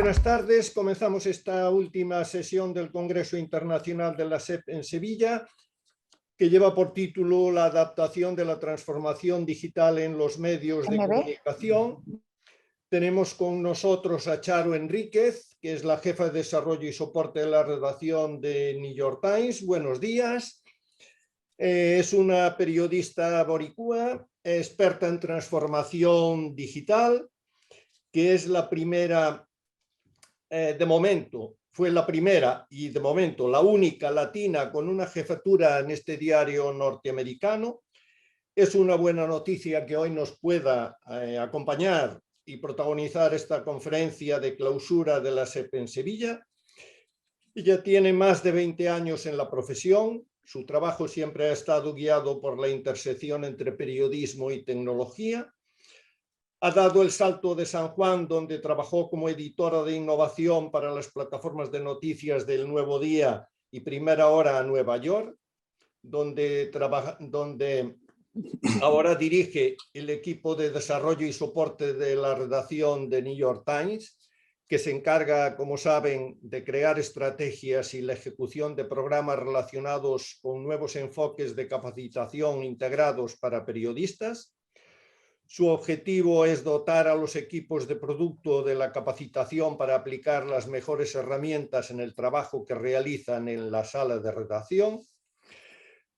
Buenas tardes. Comenzamos esta última sesión del Congreso Internacional de la SEP en Sevilla, que lleva por título La adaptación de la transformación digital en los medios de comunicación. Tenemos con nosotros a Charo Enríquez, que es la jefa de desarrollo y soporte de la redacción de New York Times. Buenos días. Es una periodista boricua, experta en transformación digital, que es la primera, de momento, fue la primera y de momento la única latina con una jefatura en este diario norteamericano. Es una buena noticia que hoy nos pueda acompañar y protagonizar esta conferencia de clausura de la SEP en Sevilla. Ella tiene más de 20 años en la profesión. Su trabajo siempre ha estado guiado por la intersección entre periodismo y tecnología. Ha dado el salto de San Juan, donde trabajó como editora de innovación para las plataformas de noticias del Nuevo Día y Primera Hora a Nueva York, donde ahora dirige el equipo de desarrollo y soporte de la redacción de New York Times, que se encarga, como saben, de crear estrategias y la ejecución de programas relacionados con nuevos enfoques de capacitación integrados para periodistas. Su objetivo es dotar a los equipos de producto de la capacitación para aplicar las mejores herramientas en el trabajo que realizan en la sala de redacción.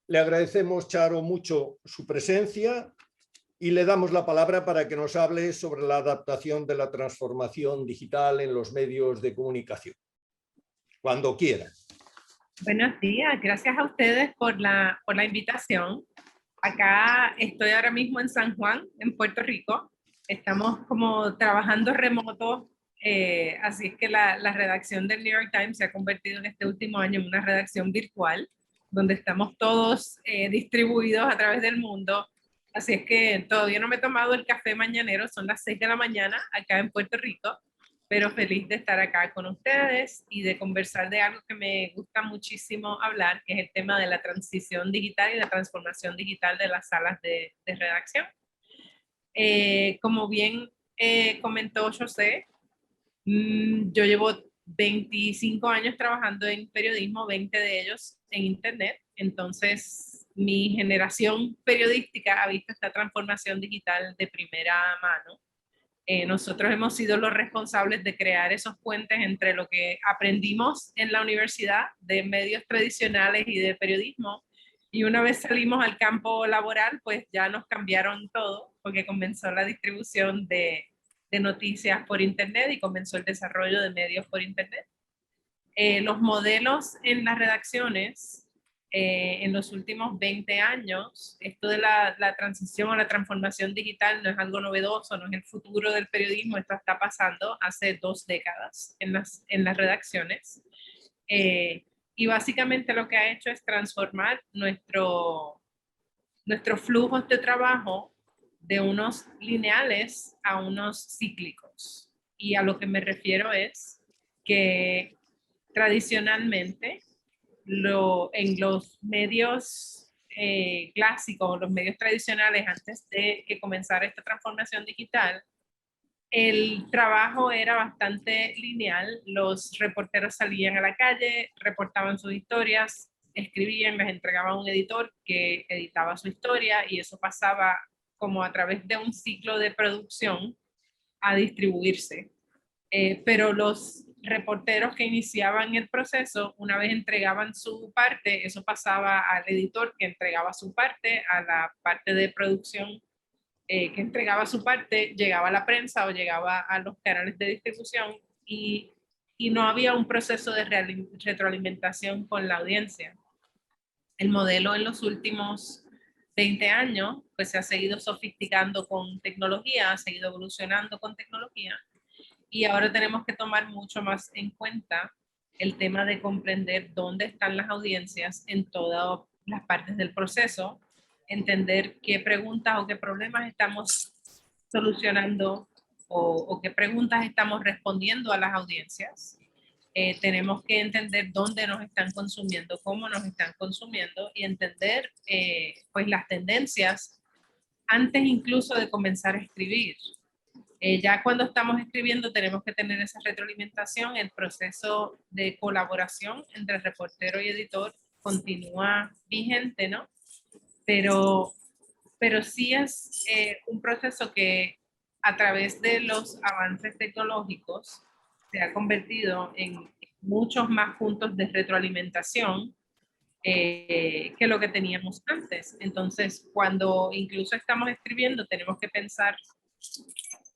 Le agradecemos, Charo, mucho su presencia y le damos la palabra para que nos hable sobre la adaptación de la transformación digital en los medios de comunicación. Cuando quiera. Buenos días, gracias a ustedes por la invitación. Acá estoy ahora mismo en San Juan, en Puerto Rico. Estamos como trabajando remoto, así es que la redacción del New York Times se ha convertido en este último año en una redacción virtual, donde estamos todos distribuidos a través del mundo. Así es que todavía no me he tomado el café mañanero, son las 6 de la mañana acá en Puerto Rico, pero feliz de estar acá con ustedes y de conversar de algo que me gusta muchísimo hablar, que es el tema de la transición digital y la transformación digital de las salas de redacción. Como bien comentó José, yo llevo 25 años trabajando en periodismo, 20 de ellos en Internet, entonces mi generación periodística ha visto esta transformación digital de primera mano. Nosotros hemos sido los responsables de crear esos puentes entre lo que aprendimos en la universidad de medios tradicionales y de periodismo, y una vez salimos al campo laboral, pues ya nos cambiaron todo, porque comenzó la distribución de noticias por Internet y comenzó el desarrollo de medios por Internet. Los modelos en las redacciones en los últimos 20 años, esto de la transición a la transformación digital no es algo novedoso, no es el futuro del periodismo, esto está pasando hace 2 décadas en las redacciones. Y básicamente lo que ha hecho es transformar nuestros flujos de trabajo de unos lineales a unos cíclicos. Y a lo que me refiero es que tradicionalmente en los medios clásicos, los medios tradicionales, antes de que comenzara esta transformación digital, el trabajo era bastante lineal. Los reporteros salían a la calle, reportaban sus historias, escribían, les entregaban a un editor que editaba su historia y eso pasaba como a través de un ciclo de producción a distribuirse. Pero los reporteros que iniciaban el proceso, una vez entregaban su parte, eso pasaba al editor que entregaba su parte, a la parte de producción que entregaba su parte, llegaba a la prensa o llegaba a los canales de distribución y no había un proceso de retroalimentación con la audiencia. El modelo en los últimos 20 años pues se ha seguido sofisticando con tecnología, ha seguido evolucionando con tecnología. Y ahora tenemos que tomar mucho más en cuenta el tema de comprender dónde están las audiencias en todas las partes del proceso, entender qué preguntas o qué problemas estamos solucionando o qué preguntas estamos respondiendo a las audiencias. Tenemos que entender dónde nos están consumiendo, cómo nos están consumiendo y entender pues las tendencias antes incluso de comenzar a escribir. Ya cuando estamos escribiendo tenemos que tener esa retroalimentación, el proceso de colaboración entre reportero y editor continúa vigente, ¿no? Pero sí es un proceso que a través de los avances tecnológicos se ha convertido en muchos más puntos de retroalimentación que lo que teníamos antes. Entonces, cuando incluso estamos escribiendo, tenemos que pensar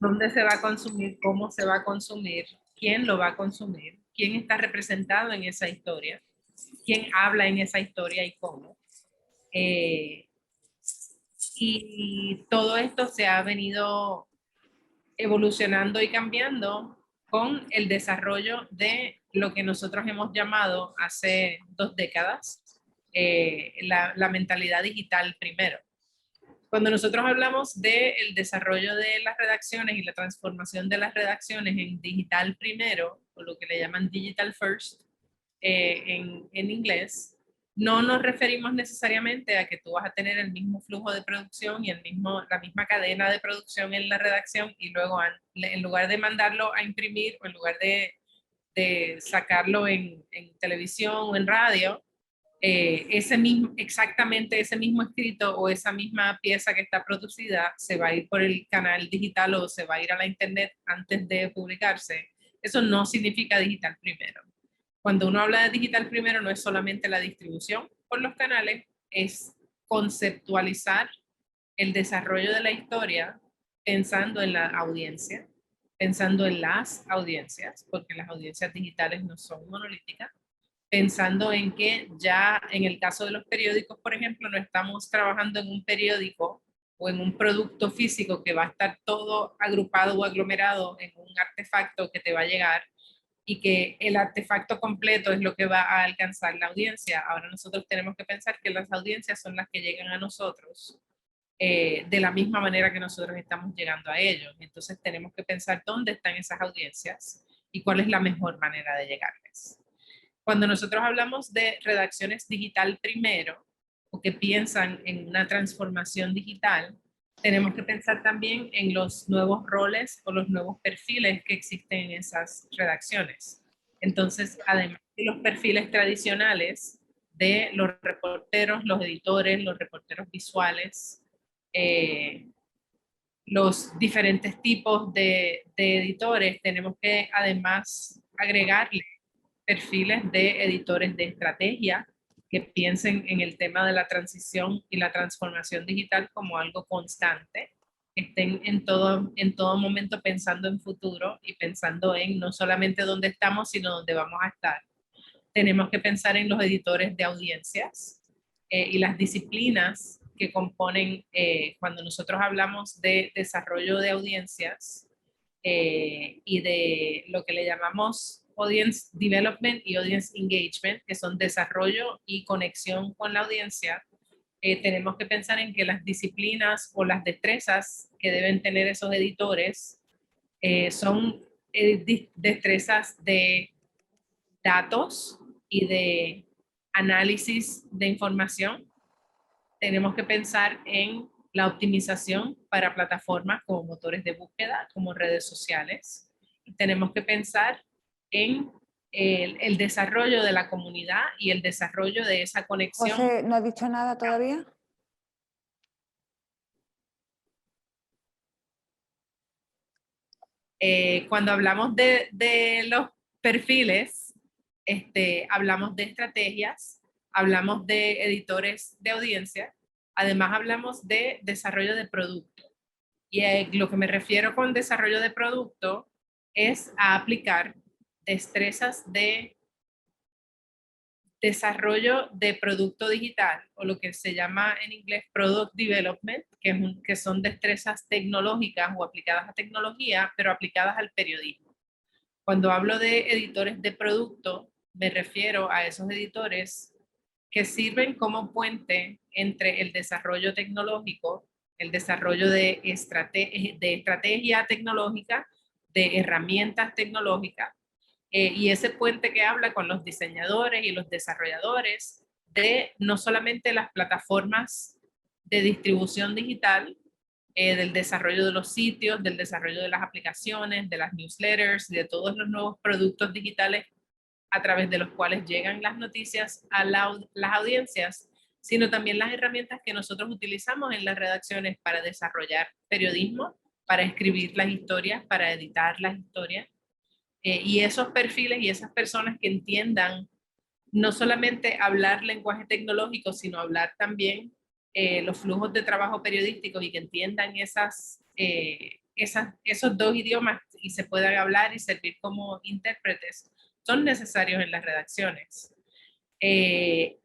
dónde se va a consumir, cómo se va a consumir, quién lo va a consumir, quién está representado en esa historia, quién habla en esa historia y cómo. Y todo esto se ha venido evolucionando y cambiando con el desarrollo de lo que nosotros hemos llamado hace 2 décadas la mentalidad digital primero. Cuando nosotros hablamos del desarrollo de las redacciones y la transformación de las redacciones en digital primero, o lo que le llaman digital first en inglés, no nos referimos necesariamente a que tú vas a tener el mismo flujo de producción y la misma cadena de producción en la redacción y luego en lugar de mandarlo a imprimir o en lugar de sacarlo en televisión o en radio, exactamente ese mismo escrito o esa misma pieza que está producida se va a ir por el canal digital o se va a ir a la internet antes de publicarse. Eso no significa digital primero. Cuando uno habla de digital primero no es solamente la distribución por los canales, es conceptualizar el desarrollo de la historia pensando en la audiencia, pensando en las audiencias, porque las audiencias digitales no son monolíticas, pensando en que ya en el caso de los periódicos, por ejemplo, no estamos trabajando en un periódico o en un producto físico que va a estar todo agrupado o aglomerado en un artefacto que te va a llegar y que el artefacto completo es lo que va a alcanzar la audiencia. Ahora nosotros tenemos que pensar que las audiencias son las que llegan a nosotros de la misma manera que nosotros estamos llegando a ellos. Entonces tenemos que pensar dónde están esas audiencias y cuál es la mejor manera de llegarles. Cuando nosotros hablamos de redacciones digital primero, o que piensan en una transformación digital, tenemos que pensar también en los nuevos roles o los nuevos perfiles que existen en esas redacciones. Entonces, además de los perfiles tradicionales de los reporteros, los editores, los reporteros visuales, los diferentes tipos de editores, tenemos que además agregarle perfiles de editores de estrategia que piensen en el tema de la transición y la transformación digital como algo constante, que estén en todo momento pensando en futuro y pensando en no solamente dónde estamos, sino dónde vamos a estar. Tenemos que pensar en los editores de audiencias y las disciplinas que componen cuando nosotros hablamos de desarrollo de audiencias y de lo que le llamamos audience development y audience engagement, que son desarrollo y conexión con la audiencia. Tenemos que pensar en que las disciplinas o las destrezas que deben tener esos editores son destrezas de datos y de análisis de información. Tenemos que pensar en la optimización para plataformas como motores de búsqueda, como redes sociales. Y tenemos que pensar en el desarrollo de la comunidad y el desarrollo de esa conexión. José, ¿no has dicho nada todavía? Cuando hablamos de los perfiles, hablamos de estrategias, hablamos de editores de audiencia, además hablamos de desarrollo de producto. Y lo que me refiero con desarrollo de producto es a aplicar destrezas de desarrollo de producto digital, o lo que se llama en inglés product development, que son destrezas tecnológicas o aplicadas a tecnología, pero aplicadas al periodismo. Cuando hablo de editores de producto, me refiero a esos editores que sirven como puente entre el desarrollo tecnológico, el desarrollo de estrategia tecnológica, de herramientas tecnológicas, y ese puente que habla con los diseñadores y los desarrolladores de no solamente las plataformas de distribución digital, del desarrollo de los sitios, del desarrollo de las aplicaciones, de las newsletters, de todos los nuevos productos digitales a través de los cuales llegan las noticias a las audiencias, sino también las herramientas que nosotros utilizamos en las redacciones para desarrollar periodismo, para escribir las historias, para editar las historias. Y esos perfiles y esas personas que entiendan no solamente hablar lenguaje tecnológico, sino hablar también los flujos de trabajo periodísticos y que entiendan esos dos idiomas y se puedan hablar y servir como intérpretes, son necesarios en las redacciones.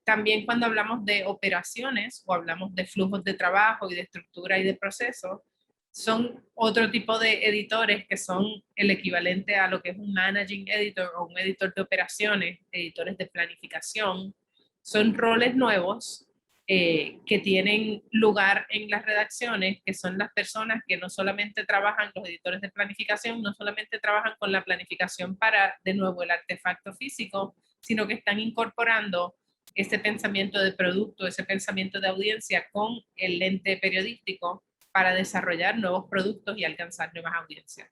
También cuando hablamos de operaciones o hablamos de flujos de trabajo y de estructura y de proceso, son otro tipo de editores que son el equivalente a lo que es un managing editor o un editor de operaciones, editores de planificación. Son roles nuevos que tienen lugar en las redacciones, que son las personas que no solamente trabajan, los editores de planificación, no solamente trabajan con la planificación para, de nuevo, el artefacto físico, sino que están incorporando ese pensamiento de producto, ese pensamiento de audiencia con el lente periodístico para desarrollar nuevos productos y alcanzar nuevas audiencias.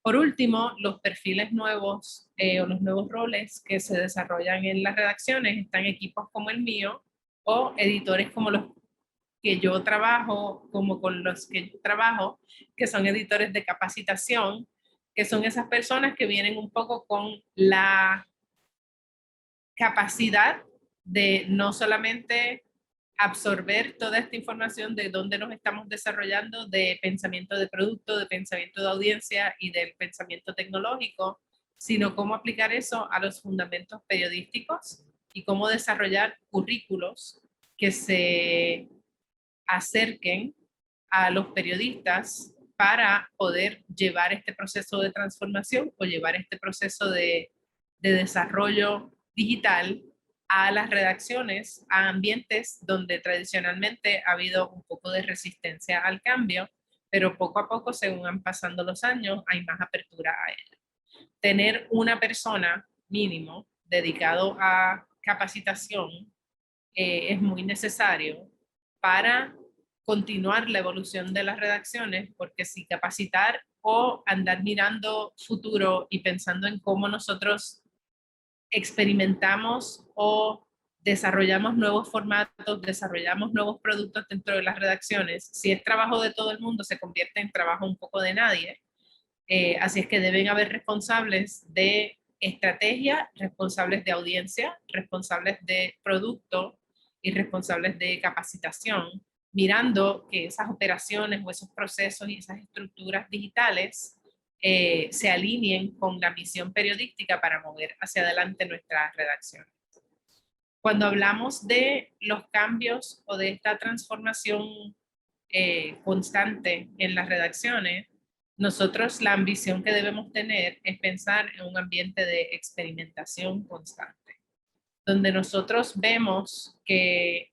Por último, los perfiles nuevos o los nuevos roles que se desarrollan en las redacciones están equipos como el mío o editores como los que yo trabajo, como con los que yo trabajo, que son editores de capacitación, que son esas personas que vienen un poco con la capacidad de no solamente absorber toda esta información de dónde nos estamos desarrollando, de pensamiento de producto, de pensamiento de audiencia y del pensamiento tecnológico, sino cómo aplicar eso a los fundamentos periodísticos y cómo desarrollar currículos que se acerquen a los periodistas para poder llevar este proceso de transformación o llevar este proceso de desarrollo digital a las redacciones, a ambientes donde tradicionalmente ha habido un poco de resistencia al cambio, pero poco a poco, según han pasando los años, hay más apertura a ello. Tener una persona mínimo dedicado a capacitación es muy necesario para continuar la evolución de las redacciones, porque si capacitar o andar mirando futuro y pensando en cómo nosotros experimentamos o desarrollamos nuevos formatos, desarrollamos nuevos productos dentro de las redacciones, si es trabajo de todo el mundo, se convierte en trabajo un poco de nadie. Así es que deben haber responsables de estrategia, responsables de audiencia, responsables de producto y responsables de capacitación, mirando que esas operaciones o esos procesos y esas estructuras digitales se alineen con la misión periodística para mover hacia adelante nuestra redacción. Cuando hablamos de los cambios o de esta transformación constante en las redacciones, nosotros la ambición que debemos tener es pensar en un ambiente de experimentación constante, donde nosotros vemos que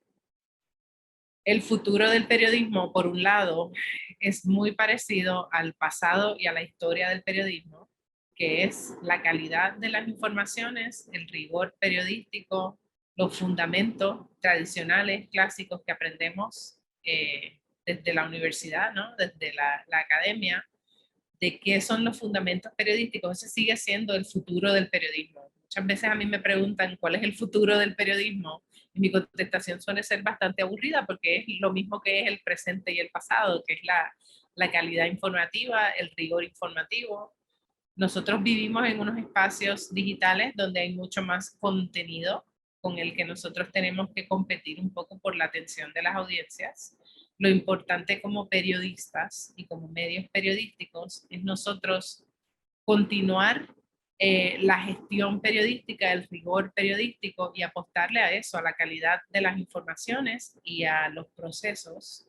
el futuro del periodismo, por un lado, es muy parecido al pasado y a la historia del periodismo, que es la calidad de las informaciones, el rigor periodístico, los fundamentos tradicionales, clásicos que aprendemos desde la universidad, ¿no? Desde la academia, de qué son los fundamentos periodísticos. Ese sigue siendo el futuro del periodismo. Muchas veces a mí me preguntan cuál es el futuro del periodismo y mi contestación suele ser bastante aburrida porque es lo mismo que es el presente y el pasado, que es la calidad informativa, el rigor informativo. Nosotros vivimos en unos espacios digitales donde hay mucho más contenido con el que nosotros tenemos que competir un poco por la atención de las audiencias. Lo importante como periodistas y como medios periodísticos es nosotros continuar la gestión periodística, el rigor periodístico y apostarle a eso, a la calidad de las informaciones y a los procesos,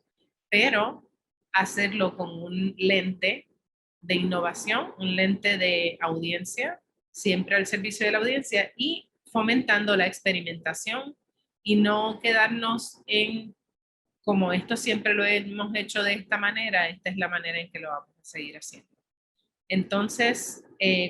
pero hacerlo con un lente de innovación, un lente de audiencia, siempre al servicio de la audiencia y fomentando la experimentación y no quedarnos en como esto siempre lo hemos hecho de esta manera, esta es la manera en que lo vamos a seguir haciendo. Entonces,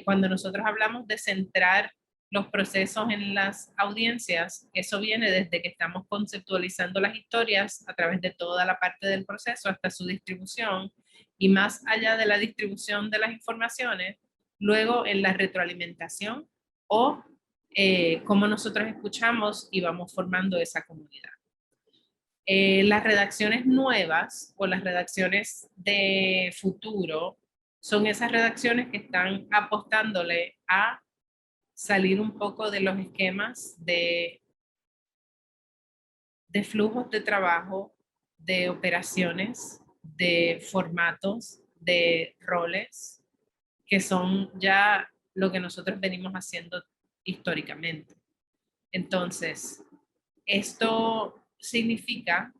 cuando nosotros hablamos de centrar los procesos en las audiencias, eso viene desde que estamos conceptualizando las historias a través de toda la parte del proceso hasta su distribución y más allá de la distribución de las informaciones, luego en la retroalimentación o cómo nosotros escuchamos y vamos formando esa comunidad. Las redacciones nuevas o las redacciones de futuro son esas redacciones que están apostándole a salir un poco de los esquemas de flujos de trabajo, de operaciones, de formatos, de roles, que son ya lo que nosotros venimos haciendo históricamente. Entonces, esto significa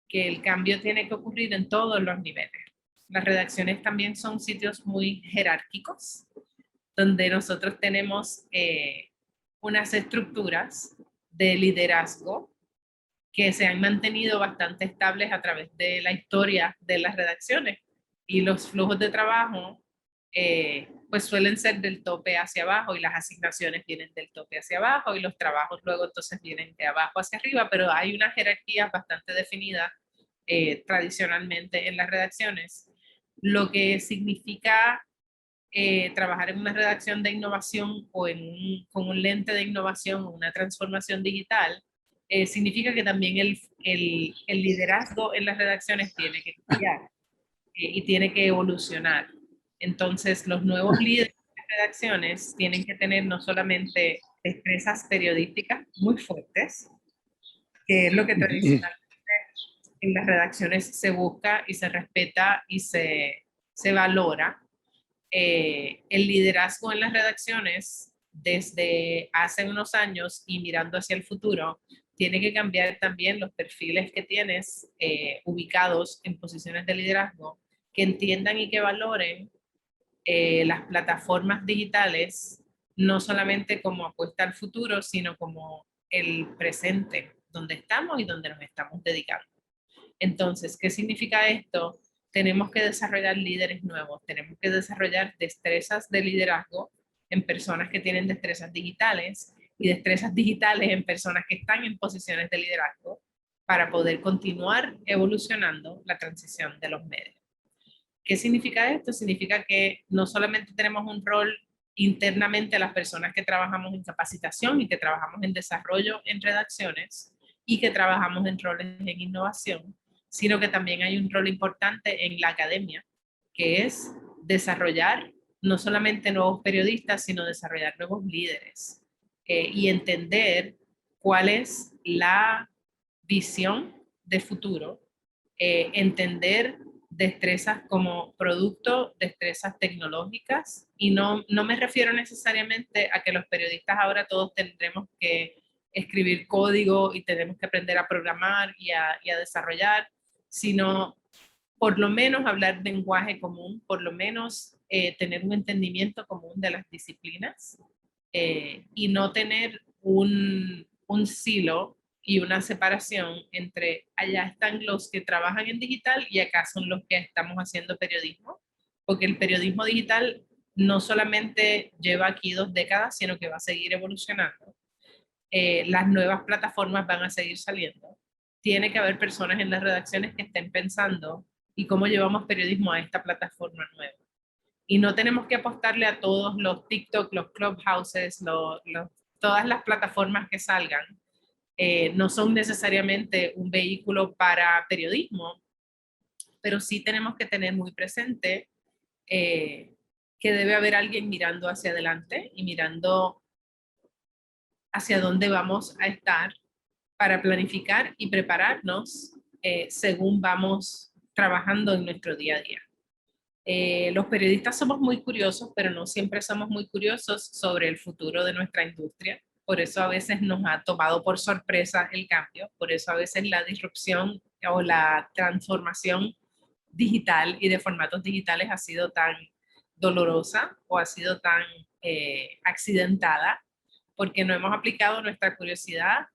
que el cambio tiene que ocurrir en todos los niveles. Las redacciones también son sitios muy jerárquicos, donde nosotros tenemos unas estructuras de liderazgo que se han mantenido bastante estables a través de la historia de las redacciones. Y los flujos de trabajo pues suelen ser del tope hacia abajo y las asignaciones vienen del tope hacia abajo y los trabajos luego entonces vienen de abajo hacia arriba, pero hay una jerarquía bastante definida tradicionalmente en las redacciones, lo que significa trabajar en una redacción de innovación o con un lente de innovación o una transformación digital, significa que también el liderazgo en las redacciones tiene que cambiar y tiene que evolucionar. Entonces, los nuevos líderes de redacciones tienen que tener no solamente destrezas periodísticas muy fuertes, que es lo que tradicionalmente en las redacciones se busca y se respeta y se valora. El liderazgo en las redacciones desde hace unos años y mirando hacia el futuro, tiene que cambiar también los perfiles que tienes ubicados en posiciones de liderazgo, que entiendan y que valoren las plataformas digitales, no solamente como apuesta al futuro, sino como el presente, donde estamos y donde nos estamos dedicando. Entonces, ¿qué significa esto? Tenemos que desarrollar líderes nuevos, tenemos que desarrollar destrezas de liderazgo en personas que tienen destrezas digitales y destrezas digitales en personas que están en posiciones de liderazgo para poder continuar evolucionando la transición de los medios. ¿Qué significa esto? Significa que no solamente tenemos un rol internamente a las personas que trabajamos en capacitación y que trabajamos en desarrollo en redacciones y que trabajamos en roles en innovación, sino que también hay un rol importante en la academia, que es desarrollar no solamente nuevos periodistas, sino desarrollar nuevos líderes y entender cuál es la visión de futuro, entender destrezas como producto, destrezas tecnológicas, y no me refiero necesariamente a que los periodistas ahora todos tendremos que escribir código y tenemos que aprender a programar y a desarrollar, sino por lo menos hablar lenguaje común, por lo menos tener un entendimiento común de las disciplinas y no tener un silo y una separación entre allá están los que trabajan en digital y acá son los que estamos haciendo periodismo, porque el periodismo digital no solamente lleva aquí 2 décadas, sino que va a seguir evolucionando. Las nuevas plataformas van a seguir saliendo. Tiene que haber personas en las redacciones que estén pensando y cómo llevamos periodismo a esta plataforma nueva. Y no tenemos que apostarle a todos los TikTok, los Clubhouses, todas las plataformas que salgan. No son necesariamente un vehículo para periodismo, pero sí tenemos que tener muy presente que debe haber alguien mirando hacia adelante y mirando hacia dónde vamos a estar para planificar y prepararnos según vamos trabajando en nuestro día a día. Los periodistas somos muy curiosos, pero no siempre somos muy curiosos sobre el futuro de nuestra industria. Por eso a veces nos ha tomado por sorpresa el cambio, por eso a veces la disrupción o la transformación digital y de formatos digitales ha sido tan dolorosa o ha sido tan accidentada, porque no hemos aplicado nuestra curiosidad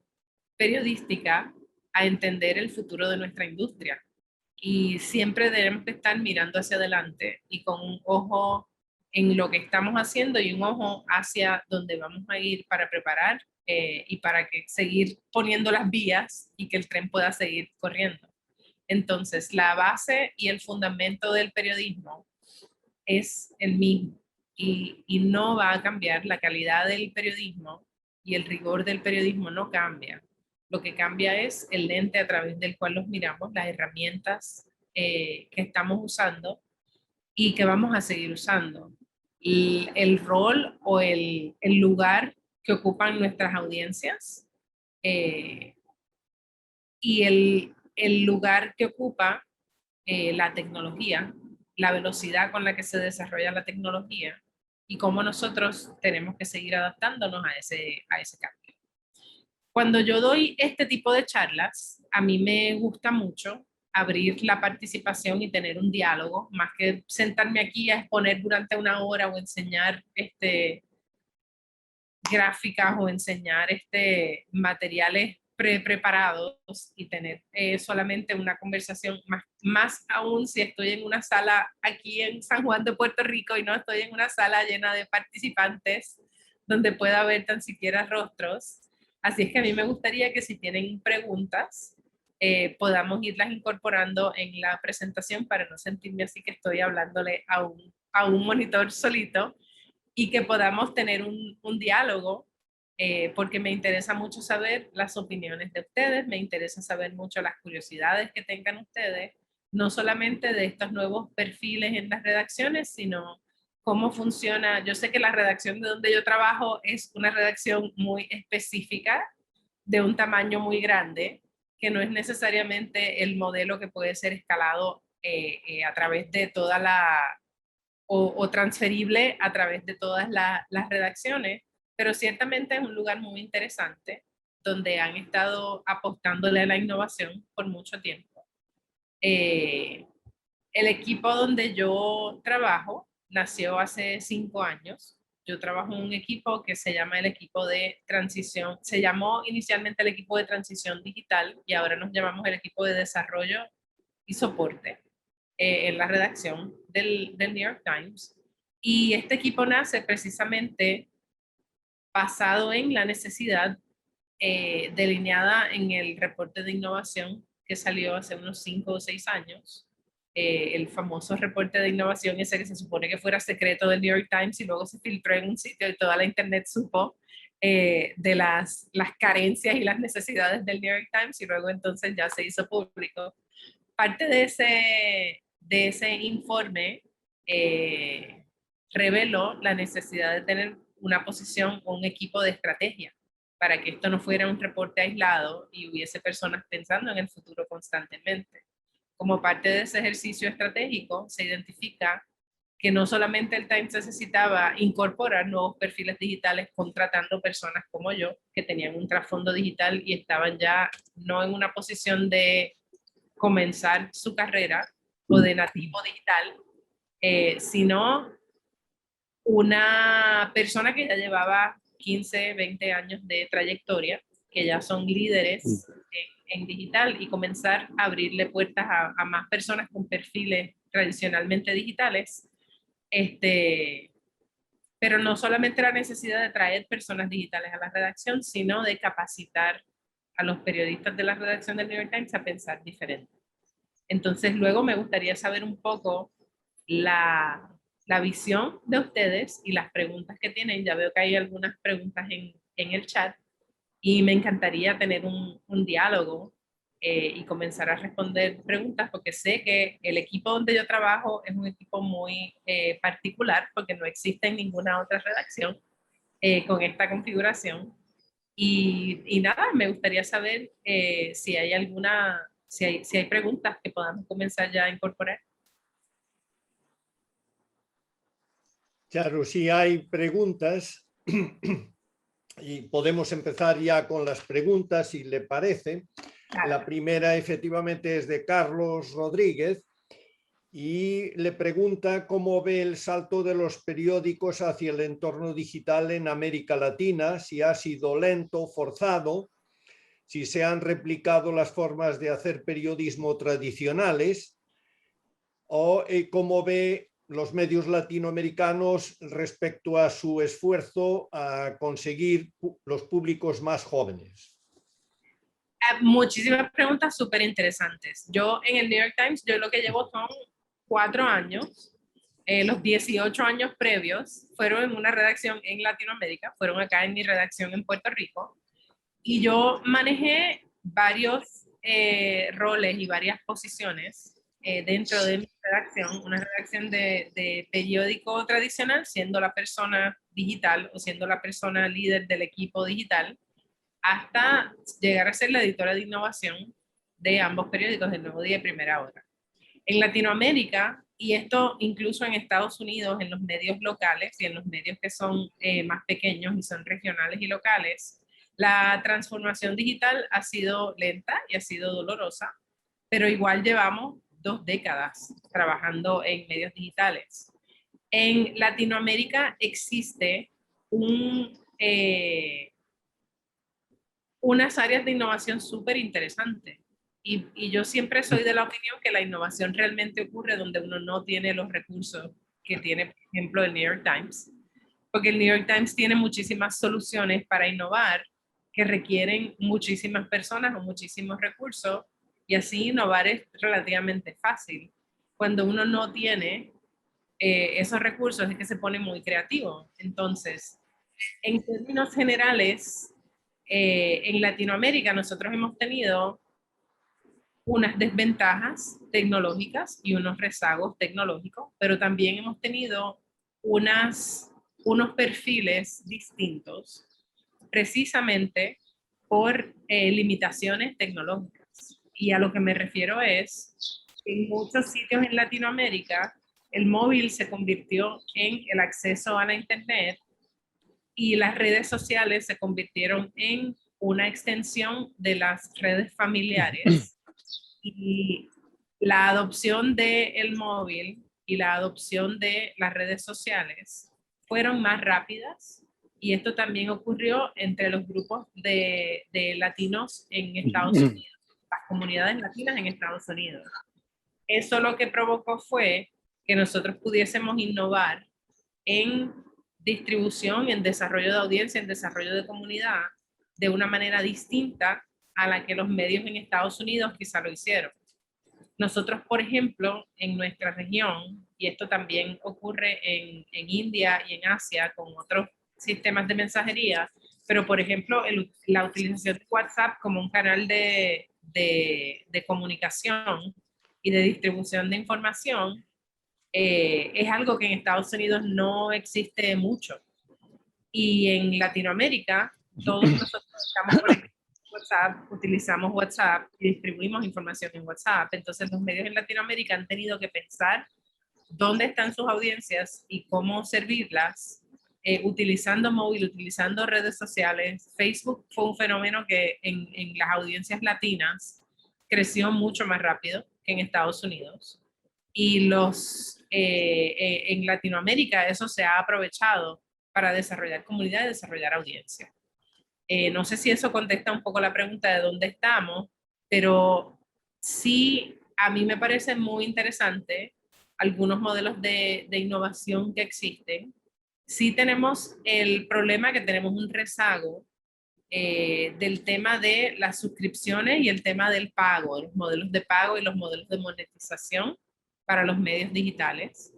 periodística a entender el futuro de nuestra industria. Y siempre debemos estar mirando hacia adelante y con un ojo en lo que estamos haciendo y un ojo hacia dónde vamos a ir para preparar y para que seguir poniendo las vías y que el tren pueda seguir corriendo. Entonces, la base y el fundamento del periodismo es el mismo y no va a cambiar. La calidad del periodismo y el rigor del periodismo no cambia. Lo que cambia es el lente a través del cual los miramos, las herramientas que estamos usando y que vamos a seguir usando. Y el rol o el lugar que ocupan nuestras audiencias y el lugar que ocupa la tecnología, la velocidad con la que se desarrolla la tecnología y cómo nosotros tenemos que seguir adaptándonos a ese cambio. Cuando yo doy este tipo de charlas, a mí me gusta mucho abrir la participación y tener un diálogo, más que sentarme aquí a exponer durante una hora o enseñar gráficas o enseñar materiales preparados y tener solamente una conversación, más aún si estoy en una sala aquí en San Juan de Puerto Rico y no estoy en una sala llena de participantes donde pueda ver tan siquiera rostros. Así es que a mí me gustaría que si tienen preguntas, podamos irlas incorporando en la presentación para no sentirme así que estoy hablándole a un monitor solito y que podamos tener un diálogo, porque me interesa mucho saber las opiniones de ustedes, me interesa saber mucho las curiosidades que tengan ustedes, no solamente de estos nuevos perfiles en las redacciones, sino cómo funciona. Yo sé que la redacción de donde yo trabajo es una redacción muy específica, de un tamaño muy grande, que no es necesariamente el modelo que puede ser escalado a través de toda o transferible a través de todas las redacciones, pero ciertamente es un lugar muy interesante donde han estado apostándole a la innovación por mucho tiempo. El equipo donde yo trabajo nació hace 5 años. Yo trabajo en un equipo que se llama el equipo de transición, se llamó inicialmente el equipo de transición digital y ahora nos llamamos el equipo de desarrollo y soporte en la redacción del New York Times. Y este equipo nace precisamente basado en la necesidad delineada en el reporte de innovación que salió hace unos 5 o 6 años. El famoso reporte de innovación, ese que se supone que fuera secreto del New York Times y luego se filtró en un sitio y toda la internet supo de las carencias y las necesidades del New York Times y luego entonces ya se hizo público. Parte de ese informe reveló la necesidad de tener una posición o un equipo de estrategia para que esto no fuera un reporte aislado y hubiese personas pensando en el futuro constantemente. Como parte de ese ejercicio estratégico, se identifica que no solamente el Times necesitaba incorporar nuevos perfiles digitales contratando personas como yo, que tenían un trasfondo digital y estaban ya no en una posición de comenzar su carrera o de nativo digital, sino una persona que ya llevaba 15, 20 años de trayectoria, que ya son líderes en digital y comenzar a abrirle puertas a más personas con perfiles tradicionalmente digitales. Pero no solamente la necesidad de traer personas digitales a la redacción, sino de capacitar a los periodistas de la redacción del New York Times a pensar diferente. Entonces, luego me gustaría saber un poco la visión de ustedes y las preguntas que tienen. Ya veo que hay algunas preguntas en el chat y me encantaría tener un diálogo y comenzar a responder preguntas porque sé que el equipo donde yo trabajo es un equipo muy particular porque no existe en ninguna otra redacción con esta configuración. Y nada, me gustaría saber si hay si hay preguntas que podamos comenzar ya a incorporar. Claro, si hay preguntas y podemos empezar ya con las preguntas, si le parece. Claro. La primera efectivamente es de Carlos Rodríguez y le pregunta cómo ve el salto de los periódicos hacia el entorno digital en América Latina, si ha sido lento, forzado, si se han replicado las formas de hacer periodismo tradicionales o cómo ve los medios latinoamericanos respecto a su esfuerzo a conseguir los públicos más jóvenes? Muchísimas preguntas súper interesantes. Yo en el New York Times, yo lo que llevo son 4 años. Los 18 años previos fueron en una redacción en Latinoamérica, fueron acá en mi redacción en Puerto Rico. Y yo manejé varios roles y varias posiciones dentro de mi redacción, una redacción de periódico tradicional, siendo la persona digital o siendo la persona líder del equipo digital, hasta llegar a ser la editora de innovación de ambos periódicos, del Nuevo Día y Primera Hora. En Latinoamérica, y esto incluso en Estados Unidos, en los medios locales y en los medios que son más pequeños y son regionales y locales, la transformación digital ha sido lenta y ha sido dolorosa, pero igual llevamos 2 décadas trabajando en medios digitales. En Latinoamérica existe unas áreas de innovación súper interesantes. Y yo siempre soy de la opinión que la innovación realmente ocurre donde uno no tiene los recursos que tiene, por ejemplo, el New York Times. Porque el New York Times tiene muchísimas soluciones para innovar que requieren muchísimas personas o muchísimos recursos, y así innovar es relativamente fácil. Cuando uno no tiene esos recursos es que se pone muy creativo. Entonces, en términos generales, en Latinoamérica nosotros hemos tenido unas desventajas tecnológicas y unos rezagos tecnológicos, pero también hemos tenido unos perfiles distintos precisamente por limitaciones tecnológicas. Y a lo que me refiero es que en muchos sitios en Latinoamérica el móvil se convirtió en el acceso a la internet y las redes sociales se convirtieron en una extensión de las redes familiares. Y la adopción del móvil y la adopción de las redes sociales fueron más rápidas, y esto también ocurrió entre los grupos de latinos en Estados Unidos, las comunidades latinas en Estados Unidos. Eso lo que provocó fue que nosotros pudiésemos innovar en distribución, en desarrollo de audiencia, en desarrollo de comunidad, de una manera distinta a la que los medios en Estados Unidos quizá lo hicieron. Nosotros, por ejemplo, en nuestra región, y esto también ocurre en India y en Asia con otros sistemas de mensajería, pero por ejemplo, la utilización de WhatsApp como un canal de comunicación y de distribución de información es algo que en Estados Unidos no existe mucho. Y en Latinoamérica, todos nosotros estamos conectados a WhatsApp, utilizamos WhatsApp y distribuimos información en WhatsApp. Entonces los medios en Latinoamérica han tenido que pensar dónde están sus audiencias y cómo servirlas, utilizando móvil, utilizando redes sociales. Facebook fue un fenómeno que en las audiencias latinas creció mucho más rápido que en Estados Unidos. Y en Latinoamérica eso se ha aprovechado para desarrollar comunidad y desarrollar audiencia. No sé si eso contesta un poco la pregunta de dónde estamos, pero sí, a mí me parece muy interesante algunos modelos de innovación que existen. Sí tenemos el problema que tenemos un rezago del tema de las suscripciones y el tema del pago, los modelos de pago y los modelos de monetización para los medios digitales.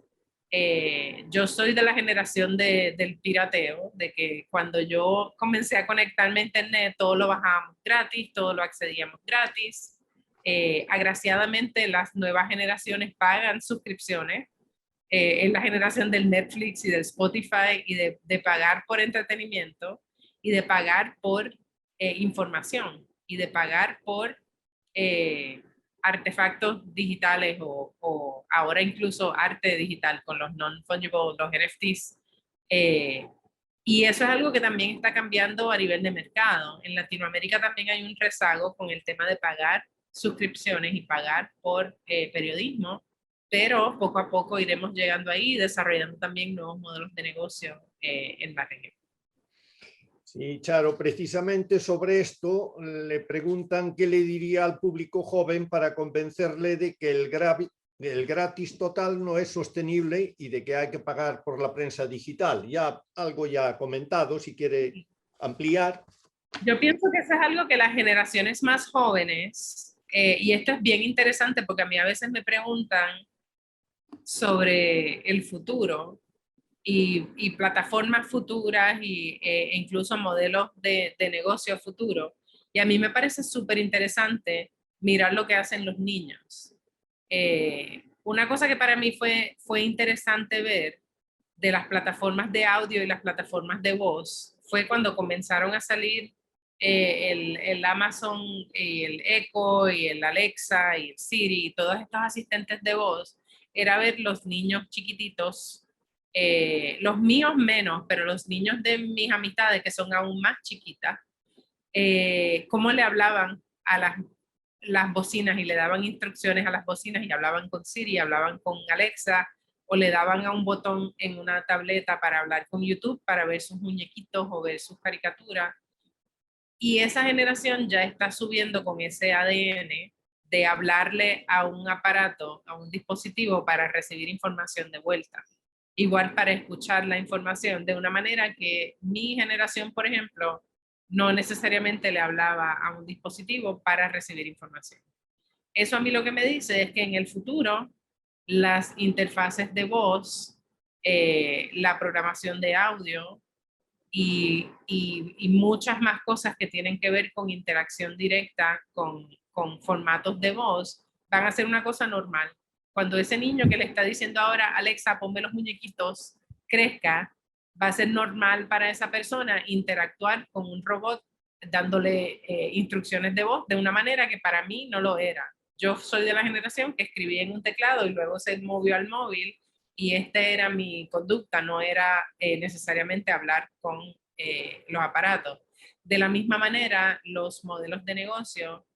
Yo soy de la generación del pirateo, de que cuando yo comencé a conectarme a internet, todo lo bajábamos gratis, todo lo accedíamos gratis. Agraciadamente, las nuevas generaciones pagan suscripciones. Es la generación del Netflix y del Spotify y de pagar por entretenimiento y de pagar por información y de pagar por artefactos digitales o ahora incluso arte digital con los non-fungible, los NFTs. Y eso es algo que también está cambiando a nivel de mercado. En Latinoamérica también hay un rezago con el tema de pagar suscripciones y pagar por periodismo, pero poco a poco iremos llegando ahí y desarrollando también nuevos modelos de negocio en la región. Sí, Charo, precisamente sobre esto le preguntan qué le diría al público joven para convencerle de que el el gratis total no es sostenible y de que hay que pagar por la prensa digital. Ya algo ya comentado, si quiere ampliar. Yo pienso que eso es algo que las generaciones más jóvenes, y esto es bien interesante porque a mí a veces me preguntan sobre el futuro y plataformas futuras e incluso modelos de negocio futuro. Y a mí me parece súper interesante mirar lo que hacen los niños. Una cosa que para mí fue interesante ver de las plataformas de audio y las plataformas de voz fue cuando comenzaron a salir el Amazon y el Echo y el Alexa y el Siri y todos estos asistentes de voz, era ver los niños chiquititos, los míos menos, pero los niños de mis amistades que son aún más chiquitas, cómo le hablaban a las bocinas y le daban instrucciones a las bocinas y hablaban con Siri, hablaban con Alexa, o le daban a un botón en una tableta para hablar con YouTube, para ver sus muñequitos o ver sus caricaturas. Y esa generación ya está subiendo con ese ADN de hablarle a un aparato, a un dispositivo para recibir información de vuelta. Igual para escuchar la información de una manera que mi generación, por ejemplo, no necesariamente le hablaba a un dispositivo para recibir información. Eso a mí lo que me dice es que en el futuro las interfaces de voz, la programación de audio y muchas más cosas que tienen que ver con interacción directa con formatos de voz van a ser una cosa normal. Cuando ese niño que le está diciendo ahora, Alexa, ponme los muñequitos, crezca, va a ser normal para esa persona interactuar con un robot dándole instrucciones de voz de una manera que para mí no lo era. Yo soy de la generación que escribía en un teclado y luego se movió al móvil y esta era mi conducta, no era necesariamente hablar con los aparatos. De la misma manera, los modelos de negocio,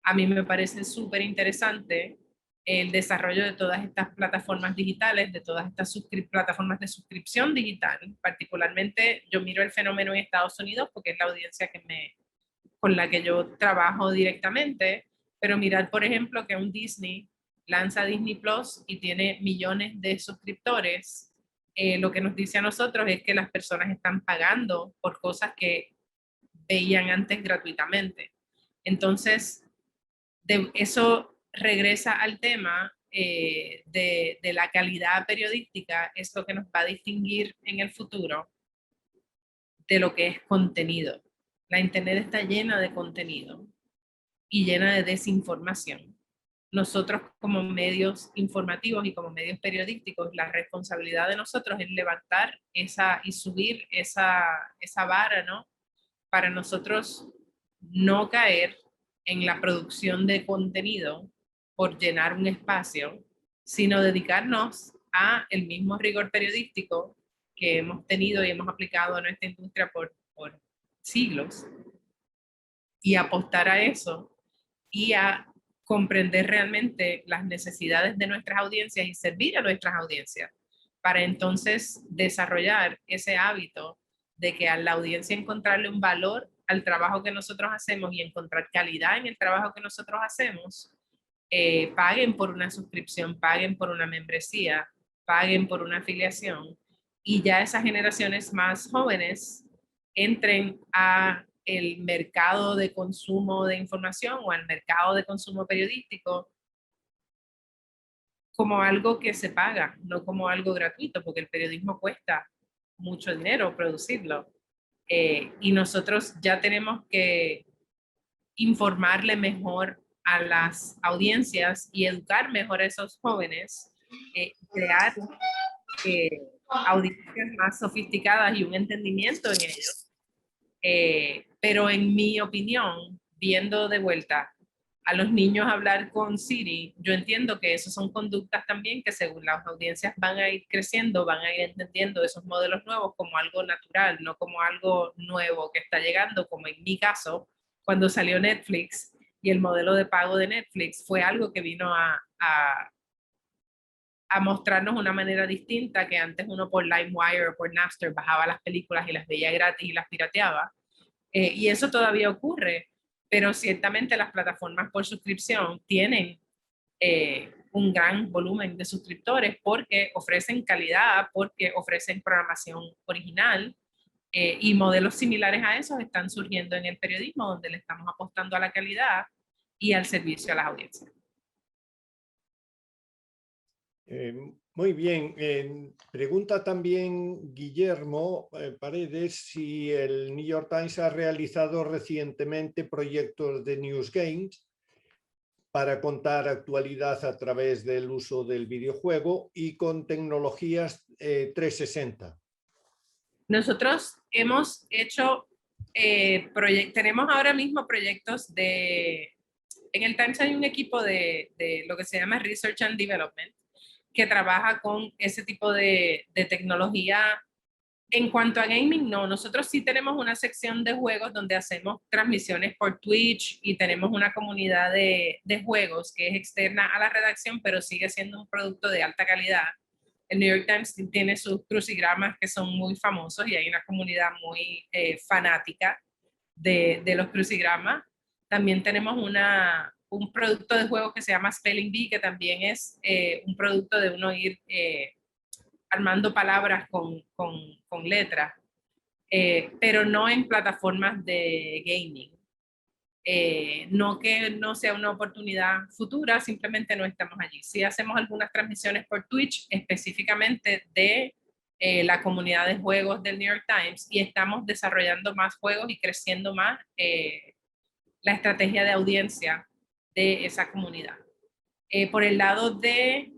a mí me parece súper interesante el desarrollo de todas estas plataformas digitales, de todas estas plataformas de suscripción digital. Particularmente yo miro el fenómeno en Estados Unidos porque es la audiencia con la que yo trabajo directamente, pero mirar, por ejemplo, que un Disney lanza Disney Plus y tiene millones de suscriptores, lo que nos dice a nosotros es que las personas están pagando por cosas que veían antes gratuitamente. Entonces, eso regresa al tema de la calidad periodística, es lo que nos va a distinguir en el futuro de lo que es contenido. La Internet está llena de contenido y llena de desinformación. Nosotros como medios informativos y como medios periodísticos, la responsabilidad de nosotros es levantar y subir esa vara, ¿no? Para nosotros no caer en la producción de contenido por llenar un espacio, sino dedicarnos a el mismo rigor periodístico que hemos tenido y hemos aplicado a nuestra industria por siglos, y apostar a eso y a comprender realmente las necesidades de nuestras audiencias y servir a nuestras audiencias para entonces desarrollar ese hábito de que a la audiencia encontrarle un valor al trabajo que nosotros hacemos y encontrar calidad en el trabajo que nosotros hacemos, paguen por una suscripción, paguen por una membresía, paguen por una afiliación, y ya esas generaciones más jóvenes entren a el mercado de consumo de información o al mercado de consumo periodístico como algo que se paga, no como algo gratuito, porque el periodismo cuesta mucho dinero producirlo. Y nosotros ya tenemos que informarle mejor a las audiencias y educar mejor a esos jóvenes, crear audiencias más sofisticadas y un entendimiento en ellos. Pero en mi opinión, viendo de vuelta a los niños hablar con Siri, yo entiendo que eso son conductas también que según las audiencias van a ir creciendo, van a ir entendiendo esos modelos nuevos como algo natural, no como algo nuevo que está llegando, como en mi caso, cuando salió Netflix y el modelo de pago de Netflix fue algo que vino a mostrarnos una manera distinta que antes uno por LimeWire o por Napster bajaba las películas y las veía gratis y las pirateaba. Y eso todavía ocurre, pero ciertamente las plataformas por suscripción tienen un gran volumen de suscriptores porque ofrecen calidad, porque ofrecen programación original, y modelos similares a esos están surgiendo en el periodismo, donde le estamos apostando a la calidad y al servicio a las audiencias. Muy bien. Pregunta también Guillermo Paredes si el New York Times ha realizado recientemente proyectos de Newsgames para contar actualidad a través del uso del videojuego y con tecnologías 360. Nosotros hemos hecho, tenemos ahora mismo proyectos en el Times hay un equipo de lo que se llama Research and Development, que trabaja con ese tipo de tecnología. En cuanto a gaming, no. Nosotros sí tenemos una sección de juegos donde hacemos transmisiones por Twitch y tenemos una comunidad de juegos que es externa a la redacción, pero sigue siendo un producto de alta calidad. El New York Times tiene sus crucigramas que son muy famosos y hay una comunidad muy fanática de los crucigramas. También tenemos un producto de juegos que se llama Spelling Bee, que también es un producto de uno ir armando palabras con letras, pero no en plataformas de gaming. No que no sea una oportunidad futura, simplemente no estamos allí. Sí hacemos algunas transmisiones por Twitch específicamente de la comunidad de juegos del New York Times y estamos desarrollando más juegos y creciendo más la estrategia de audiencia de esa comunidad. Por el lado de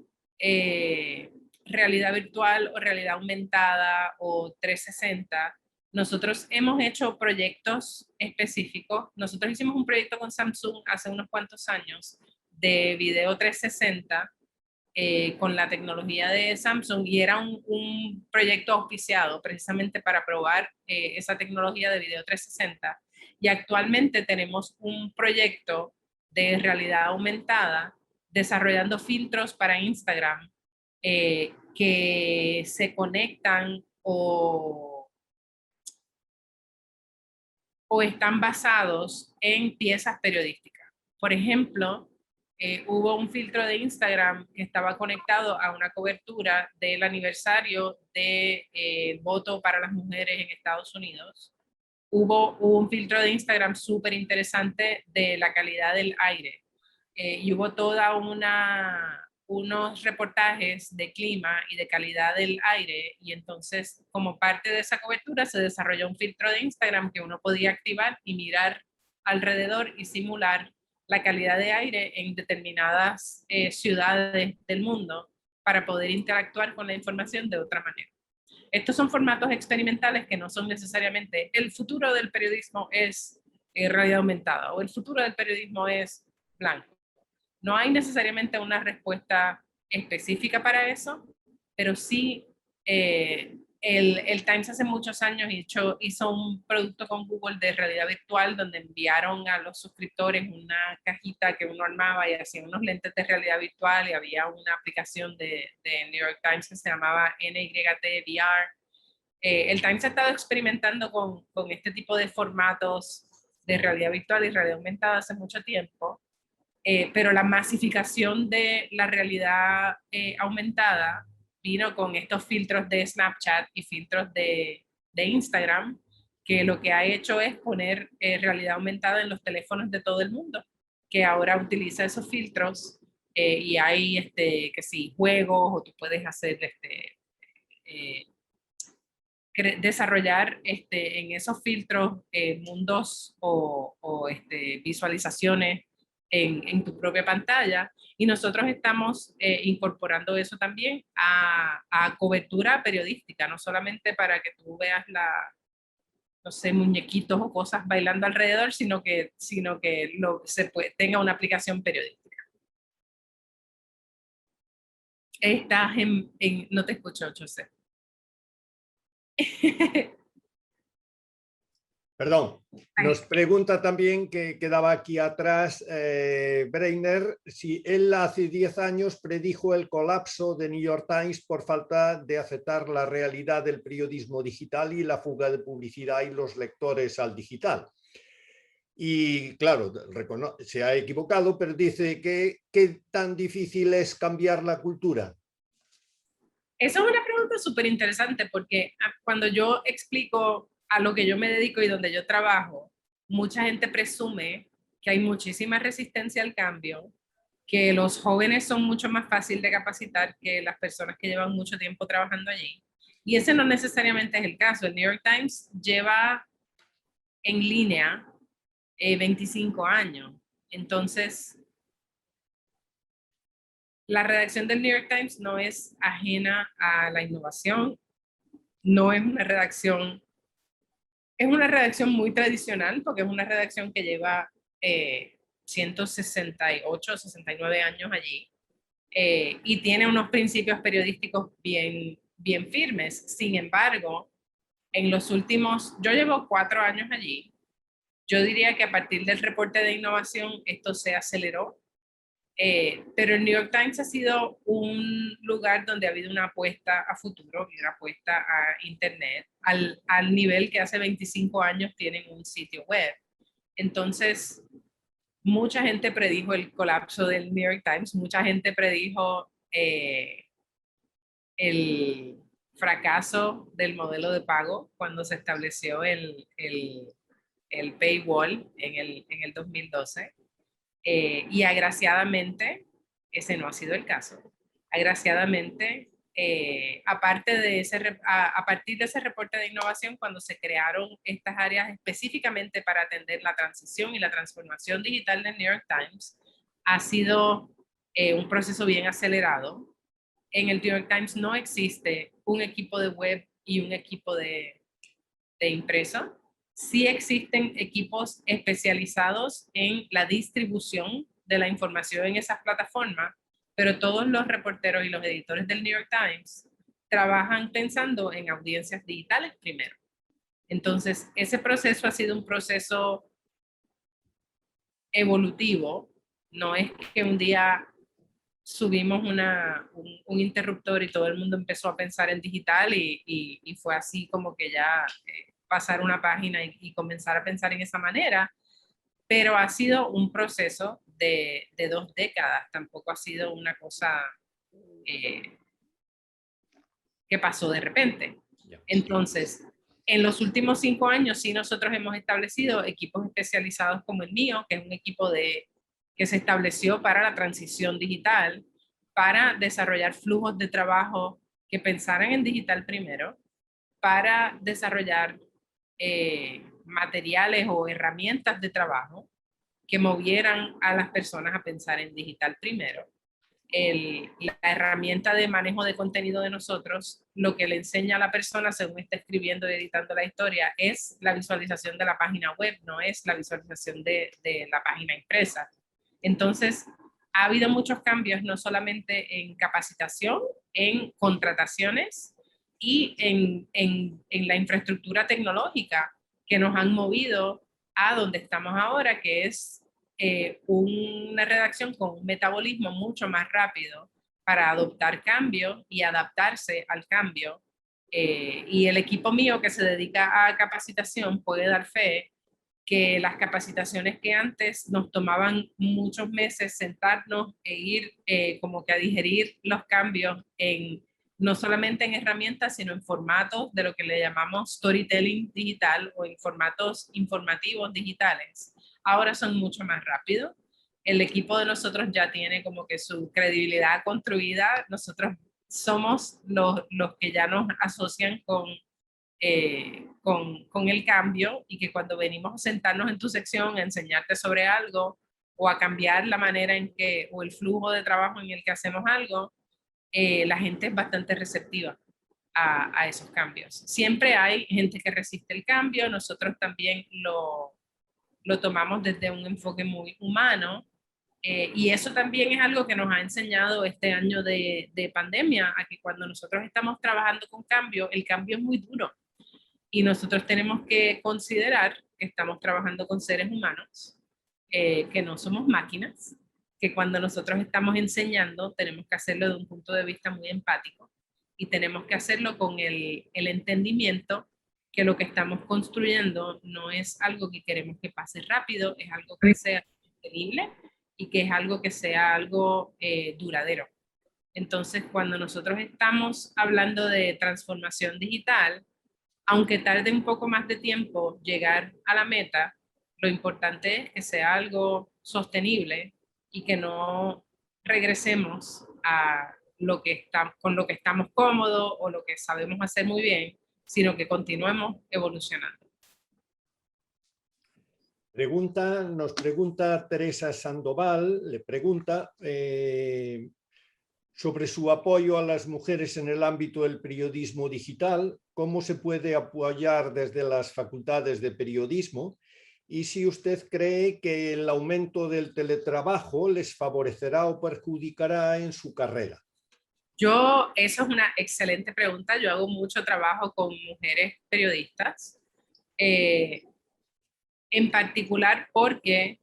realidad virtual o realidad aumentada o 360, nosotros hemos hecho proyectos específicos. Nosotros hicimos un proyecto con Samsung hace unos cuantos años de video 360 con la tecnología de Samsung y era un proyecto auspiciado precisamente para probar esa tecnología de video 360. Y actualmente tenemos un proyecto de realidad aumentada desarrollando filtros para Instagram que se conectan o están basados en piezas periodísticas. Por ejemplo, hubo un filtro de Instagram que estaba conectado a una cobertura del aniversario del voto para las mujeres en Estados Unidos. Hubo un filtro de Instagram súper interesante de la calidad del aire. Y hubo toda unos reportajes de clima y de calidad del aire, y entonces como parte de esa cobertura se desarrolló un filtro de Instagram que uno podía activar y mirar alrededor y simular la calidad de aire en determinadas ciudades del mundo para poder interactuar con la información de otra manera. Estos son formatos experimentales que no son necesariamente el futuro del periodismo es realidad aumentada o el futuro del periodismo es blanco. No hay necesariamente una respuesta específica para eso, pero sí el Times hace muchos años hizo un producto con Google de realidad virtual donde enviaron a los suscriptores una cajita que uno armaba y hacía unos lentes de realidad virtual, y había una aplicación de New York Times que se llamaba NYT VR. El Times ha estado experimentando con este tipo de formatos de realidad virtual y realidad aumentada hace mucho tiempo. Pero la masificación de la realidad aumentada vino con estos filtros de Snapchat y filtros de Instagram, que lo que ha hecho es poner realidad aumentada en los teléfonos de todo el mundo, que ahora utiliza esos filtros y hay que sí, juegos, o tú puedes hacer desarrollar en esos filtros mundos o visualizaciones en tu propia pantalla, y nosotros estamos incorporando eso también a cobertura periodística, no solamente para que tú veas no sé, muñequitos o cosas bailando alrededor, sino que tenga una aplicación periodística. Estás no te escucho, José. Perdón, nos pregunta también, que quedaba aquí atrás, Breiner, si él hace 10 años predijo el colapso de New York Times por falta de aceptar la realidad del periodismo digital y la fuga de publicidad y los lectores al digital. Y claro, se ha equivocado, pero dice que ¿qué tan difícil es cambiar la cultura? Esa es una pregunta súper interesante porque cuando yo explico a lo que yo me dedico y donde yo trabajo, mucha gente presume que hay muchísima resistencia al cambio, que los jóvenes son mucho más fácil de capacitar que las personas que llevan mucho tiempo trabajando allí. Y ese no necesariamente es el caso. El New York Times lleva en línea 25 años. Entonces, la redacción del New York Times no es ajena a la innovación, no es una redacción, es una redacción muy tradicional porque es una redacción que lleva 168, 69 años allí y tiene unos principios periodísticos bien, bien firmes. Sin embargo, en los últimos, yo llevo 4 años allí, yo diría que a partir del reporte de innovación esto se aceleró. Pero el New York Times ha sido un lugar donde ha habido una apuesta a futuro y una apuesta a Internet al nivel que hace 25 años tienen un sitio web. Entonces, mucha gente predijo el colapso del New York Times, mucha gente predijo el fracaso del modelo de pago cuando se estableció el paywall en el 2012. Y agraciadamente, ese no ha sido el caso. Agraciadamente, aparte de a partir de ese reporte de innovación, cuando se crearon estas áreas específicamente para atender la transición y la transformación digital del New York Times, ha sido un proceso bien acelerado. En el New York Times no existe un equipo de web y un equipo de impreso. Sí existen equipos especializados en la distribución de la información en esas plataformas, pero todos los reporteros y los editores del New York Times trabajan pensando en audiencias digitales primero. Entonces, ese proceso ha sido un proceso evolutivo. No es que un día subimos un interruptor y todo el mundo empezó a pensar en digital y fue así como que ya pasar una página y comenzar a pensar en esa manera, pero ha sido un proceso de 2 décadas, tampoco ha sido una cosa que pasó de repente. Entonces, en los últimos 5 años sí nosotros hemos establecido equipos especializados como el mío, que es un equipo que se estableció para la transición digital, para desarrollar flujos de trabajo que pensaran en digital primero, para desarrollar materiales o herramientas de trabajo que movieran a las personas a pensar en digital primero. La herramienta de manejo de contenido de nosotros, lo que le enseña a la persona según está escribiendo y editando la historia es la visualización de la página web, no es la visualización de la página impresa. Entonces, ha habido muchos cambios, no solamente en capacitación, en contrataciones y en la infraestructura tecnológica que nos han movido a donde estamos ahora, que es una redacción con un metabolismo mucho más rápido para adoptar cambios y adaptarse al cambio. Y el equipo mío que se dedica a capacitación puede dar fe que las capacitaciones que antes nos tomaban muchos meses sentarnos e ir como que a digerir los cambios no solamente en herramientas, sino en formatos de lo que le llamamos storytelling digital o en formatos informativos digitales, ahora son mucho más rápidos. El equipo de nosotros ya tiene como que su credibilidad construida. Nosotros somos los que ya nos asocian con el cambio y que cuando venimos a sentarnos en tu sección a enseñarte sobre algo o a cambiar la manera en que, o el flujo de trabajo en el que hacemos algo, la gente es bastante receptiva a esos cambios. Siempre hay gente que resiste el cambio, nosotros también lo tomamos desde un enfoque muy humano y eso también es algo que nos ha enseñado este año de pandemia, a que cuando nosotros estamos trabajando con cambio, el cambio es muy duro y nosotros tenemos que considerar que estamos trabajando con seres humanos, que no somos máquinas, que cuando nosotros estamos enseñando tenemos que hacerlo de un punto de vista muy empático y tenemos que hacerlo con el entendimiento que lo que estamos construyendo no es algo que queremos que pase rápido, es algo que sea sostenible y que es algo que sea algo duradero. Entonces, cuando nosotros estamos hablando de transformación digital, aunque tarde un poco más de tiempo llegar a la meta, lo importante es que sea algo sostenible y que no regresemos a con lo que estamos cómodos o lo que sabemos hacer muy bien, sino que continuemos evolucionando. Nos pregunta Teresa Sandoval, le pregunta sobre su apoyo a las mujeres en el ámbito del periodismo digital, cómo se puede apoyar desde las facultades de periodismo y si usted cree que el aumento del teletrabajo les favorecerá o perjudicará en su carrera. Eso es una excelente pregunta. Yo hago mucho trabajo con mujeres periodistas, en particular porque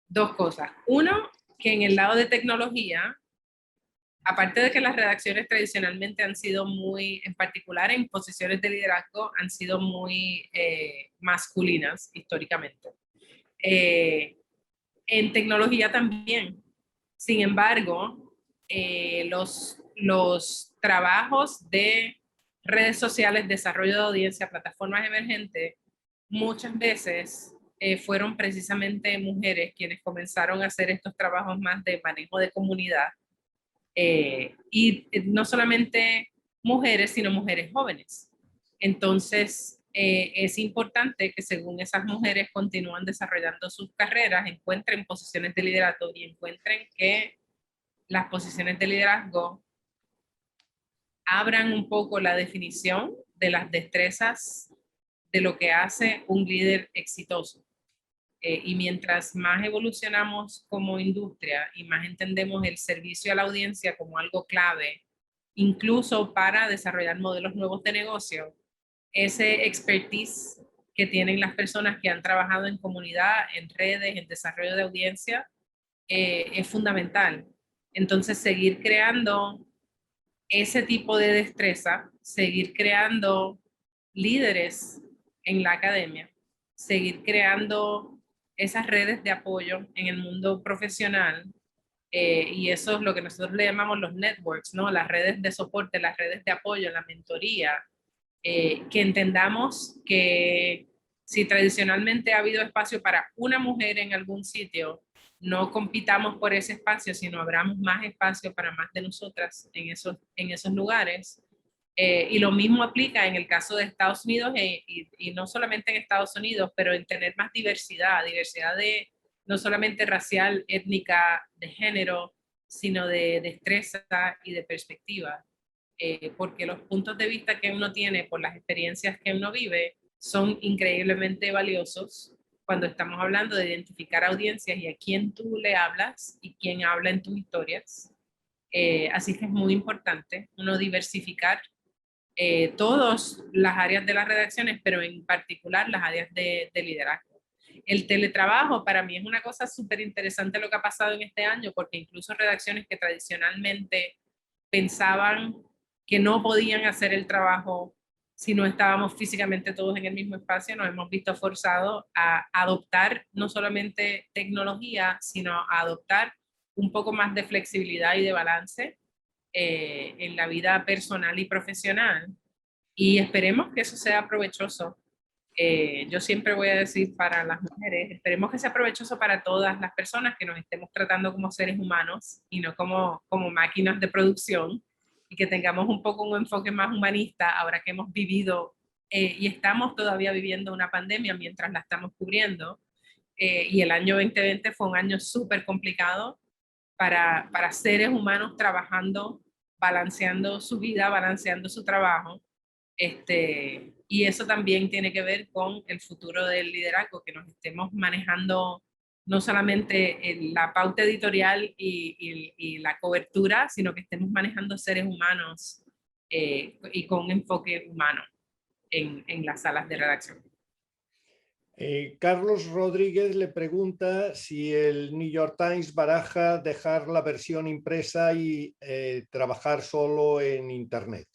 dos cosas. Uno, que en el lado de tecnología, aparte de que las redacciones tradicionalmente han sido muy, en particular en posiciones de liderazgo, han sido muy masculinas históricamente. En tecnología también. Sin embargo, los trabajos de redes sociales, desarrollo de audiencia, plataformas emergentes, muchas veces fueron precisamente mujeres quienes comenzaron a hacer estos trabajos más de manejo de comunidad. Y no solamente mujeres, sino mujeres jóvenes. Entonces, es importante que según esas mujeres continúan desarrollando sus carreras, encuentren posiciones de liderazgo y encuentren que las posiciones de liderazgo abran un poco la definición de las destrezas de lo que hace un líder exitoso. Y mientras más evolucionamos como industria y más entendemos el servicio a la audiencia como algo clave, incluso para desarrollar modelos nuevos de negocio, ese expertise que tienen las personas que han trabajado en comunidad, en redes, en desarrollo de audiencia, es fundamental. Entonces, seguir creando ese tipo de destreza, seguir creando líderes en la academia, seguir creando esas redes de apoyo en el mundo profesional, y eso es lo que nosotros le llamamos los networks, ¿no? Las redes de soporte, las redes de apoyo, la mentoría, que entendamos que si tradicionalmente ha habido espacio para una mujer en algún sitio, no compitamos por ese espacio, sino abramos más espacio para más de nosotras en esos lugares. Y lo mismo aplica en el caso de Estados Unidos y no solamente en Estados Unidos, pero en tener más diversidad de no solamente racial, étnica, de género, sino de destreza y de perspectiva. Porque los puntos de vista que uno tiene por las experiencias que uno vive son increíblemente valiosos cuando estamos hablando de identificar audiencias y a quién tú le hablas y quién habla en tus historias. Así que es muy importante uno diversificar todas las áreas de las redacciones, pero en particular las áreas de liderazgo. El teletrabajo para mí es una cosa súper interesante lo que ha pasado en este año, porque incluso redacciones que tradicionalmente pensaban que no podían hacer el trabajo si no estábamos físicamente todos en el mismo espacio, nos hemos visto forzados a adoptar no solamente tecnología, sino a adoptar un poco más de flexibilidad y de balance en la vida personal y profesional, y esperemos que eso sea provechoso. Yo siempre voy a decir para las mujeres, esperemos que sea provechoso para todas las personas, que nos estemos tratando como seres humanos y no como máquinas de producción, y que tengamos un poco un enfoque más humanista ahora que hemos vivido y estamos todavía viviendo una pandemia mientras la estamos cubriendo. Y el año 2020 fue un año súper complicado para seres humanos trabajando, balanceando su vida, balanceando su trabajo. Y eso también tiene que ver con el futuro del liderazgo, que nos estemos manejando no solamente en la pauta editorial y la cobertura, sino que estemos manejando seres humanos y con un enfoque humano en las salas de redacción. Carlos Rodríguez le pregunta si el New York Times baraja dejar la versión impresa y trabajar solo en Internet.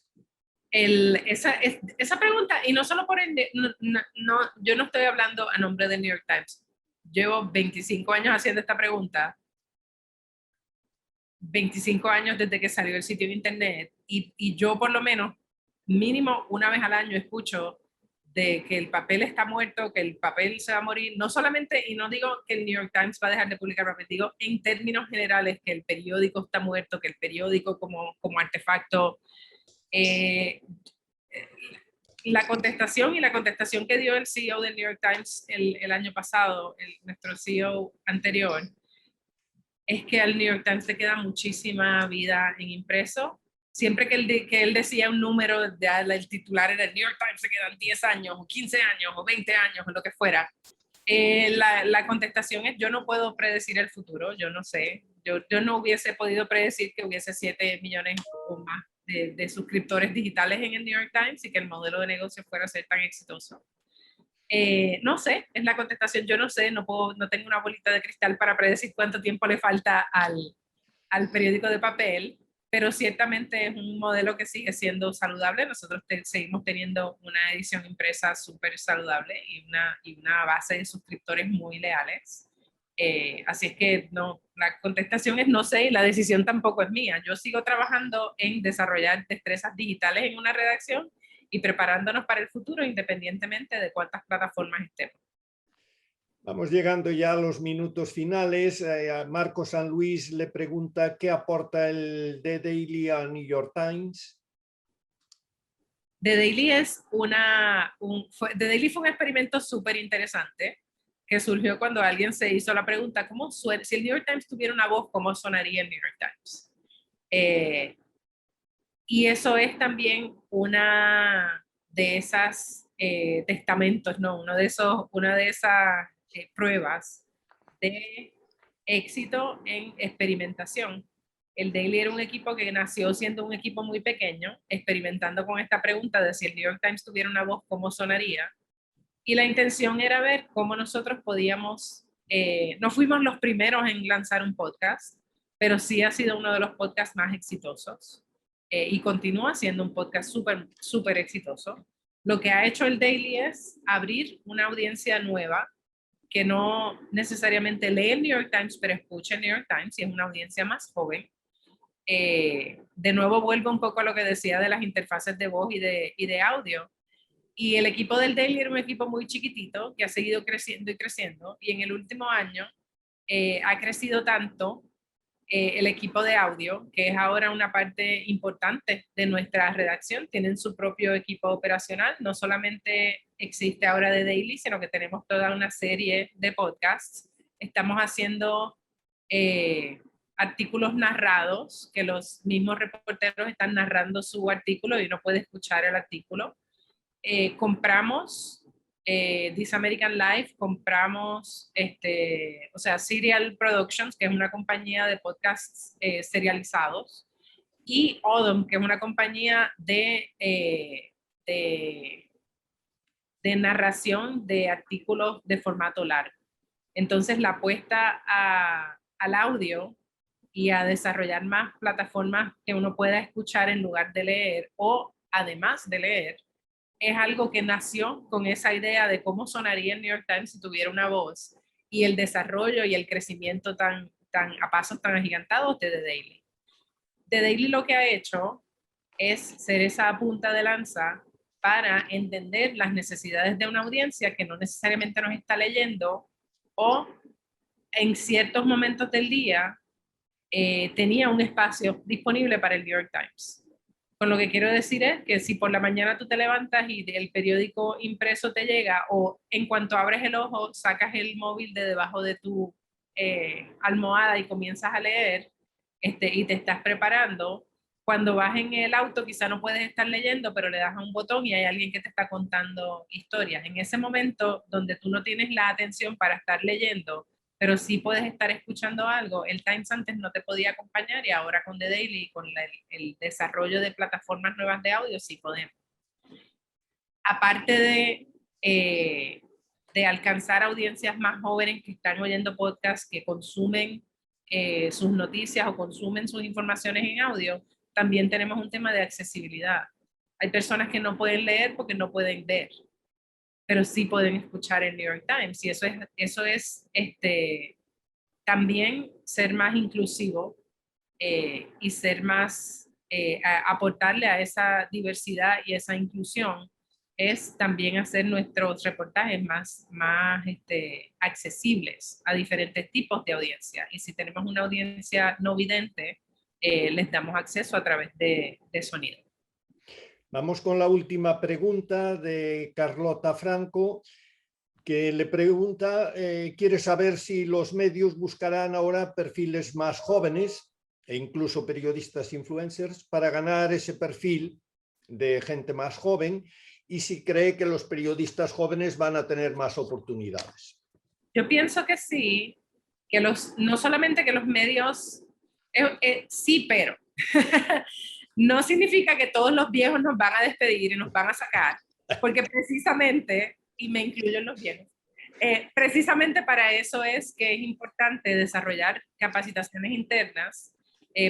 Esa pregunta, y no solo por yo no estoy hablando a nombre del New York Times. Llevo 25 años haciendo esta pregunta, 25 años desde que salió el sitio de internet, y yo por lo menos, mínimo una vez al año escucho de que el papel está muerto, que el papel se va a morir, no solamente, y no digo que el New York Times va a dejar de publicar papel, digo en términos generales que el periódico está muerto, que el periódico como artefacto. La contestación que dio el CEO del New York Times el año pasado, nuestro CEO anterior, es que al New York Times le queda muchísima vida en impreso. Siempre que él decía un número, el titular era el New York Times se quedan 10 años, o 15 años, o 20 años, o lo que fuera. La contestación es: yo no puedo predecir el futuro, yo no sé. Yo no hubiese podido predecir que hubiese 7 millones o más de suscriptores digitales en el New York Times y que el modelo de negocio fuera a ser tan exitoso. No sé, es la contestación. Yo no sé, no tengo una bolita de cristal para predecir cuánto tiempo le falta al periódico de papel, pero ciertamente es un modelo que sigue siendo saludable. Nosotros seguimos teniendo una edición impresa súper saludable y una base de suscriptores muy leales. Así es que no, la contestación es no sé, y la decisión tampoco es mía. Yo sigo trabajando en desarrollar destrezas digitales en una redacción y preparándonos para el futuro independientemente de cuántas plataformas estemos. Vamos llegando ya a los minutos finales. A Marco San Luis le pregunta qué aporta el The Daily a New York Times. The Daily The Daily fue un experimento súper interesante que surgió cuando alguien se hizo la pregunta: ¿cómo suena? Si el New York Times tuviera una voz, ¿cómo sonaría el New York Times? Y eso es también una de esas testamentos, ¿no? Una de esas pruebas de éxito en experimentación. El Daily era un equipo que nació siendo un equipo muy pequeño, experimentando con esta pregunta de si el New York Times tuviera una voz, ¿cómo sonaría? Y la intención era ver cómo nosotros podíamos, no fuimos los primeros en lanzar un podcast, pero sí ha sido uno de los podcasts más exitosos y continúa siendo un podcast súper, súper exitoso. Lo que ha hecho el Daily es abrir una audiencia nueva que no necesariamente lee el New York Times, pero escucha el New York Times, y es una audiencia más joven. De nuevo vuelvo un poco a lo que decía de las interfaces de voz y de audio. Y el equipo del Daily era un equipo muy chiquitito que ha seguido creciendo y creciendo, y en el último año ha crecido tanto el equipo de audio, que es ahora una parte importante de nuestra redacción. Tienen su propio equipo operacional. No solamente existe ahora The Daily, sino que tenemos toda una serie de podcasts. Estamos haciendo artículos narrados, que los mismos reporteros están narrando su artículo y uno puede escuchar el artículo. Compramos This American Life, compramos Serial Productions, que es una compañía de podcasts serializados, y Odom, que es una compañía de narración de artículos de formato largo. Entonces la apuesta al audio y a desarrollar más plataformas que uno pueda escuchar en lugar de leer, o además de leer, es algo que nació con esa idea de cómo sonaría el New York Times si tuviera una voz, y el desarrollo y el crecimiento a pasos tan agigantados de The Daily. The Daily lo que ha hecho es ser esa punta de lanza para entender las necesidades de una audiencia que no necesariamente nos está leyendo, o en ciertos momentos del día tenía un espacio disponible para el New York Times. Con lo que quiero decir es que si por la mañana tú te levantas y el periódico impreso te llega, o en cuanto abres el ojo, sacas el móvil de debajo de tu almohada y comienzas a leer, y te estás preparando, cuando vas en el auto quizá no puedes estar leyendo, pero le das a un botón y hay alguien que te está contando historias. En ese momento donde tú no tienes la atención para estar leyendo, pero sí puedes estar escuchando algo, el Times antes no te podía acompañar, y ahora con The Daily y con el desarrollo de plataformas nuevas de audio sí podemos. Aparte de alcanzar audiencias más jóvenes que están oyendo podcasts, que consumen sus noticias o consumen sus informaciones en audio, también tenemos un tema de accesibilidad. Hay personas que no pueden leer porque no pueden ver, pero sí pueden escuchar el New York Times. Y eso es también ser más inclusivo y ser más, aportarle a esa diversidad y esa inclusión, es también hacer nuestros reportajes más accesibles a diferentes tipos de audiencia. Y si tenemos una audiencia no vidente, les damos acceso a través de sonido. Vamos con la última pregunta de Carlota Franco, que le pregunta, quiere saber si los medios buscarán ahora perfiles más jóvenes e incluso periodistas influencers para ganar ese perfil de gente más joven, y si cree que los periodistas jóvenes van a tener más oportunidades. Yo pienso que sí, que no solamente que los medios, sí, pero no significa que todos los viejos nos van a despedir y nos van a sacar, porque precisamente, y me incluyo en los viejos, precisamente para eso es que es importante desarrollar capacitaciones internas,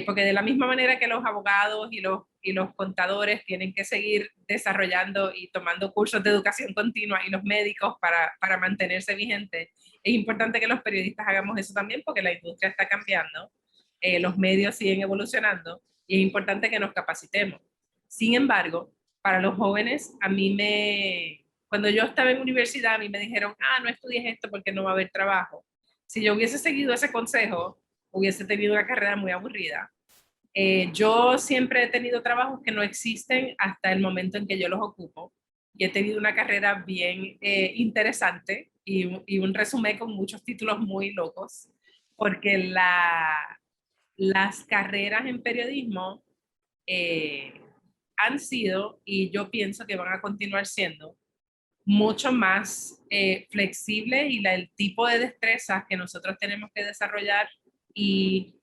porque de la misma manera que los abogados y los contadores tienen que seguir desarrollando y tomando cursos de educación continua, y los médicos para mantenerse vigentes, es importante que los periodistas hagamos eso también, porque la industria está cambiando, los medios siguen evolucionando, y es importante que nos capacitemos. Sin embargo, para los jóvenes, cuando yo estaba en universidad, a mí me dijeron, no estudies esto porque no va a haber trabajo. Si yo hubiese seguido ese consejo, hubiese tenido una carrera muy aburrida. Yo siempre he tenido trabajos que no existen hasta el momento en que yo los ocupo, y he tenido una carrera bien interesante y un resumen con muchos títulos muy locos, porque las carreras en periodismo han sido, y yo pienso que van a continuar siendo, mucho más flexibles, y el tipo de destrezas que nosotros tenemos que desarrollar y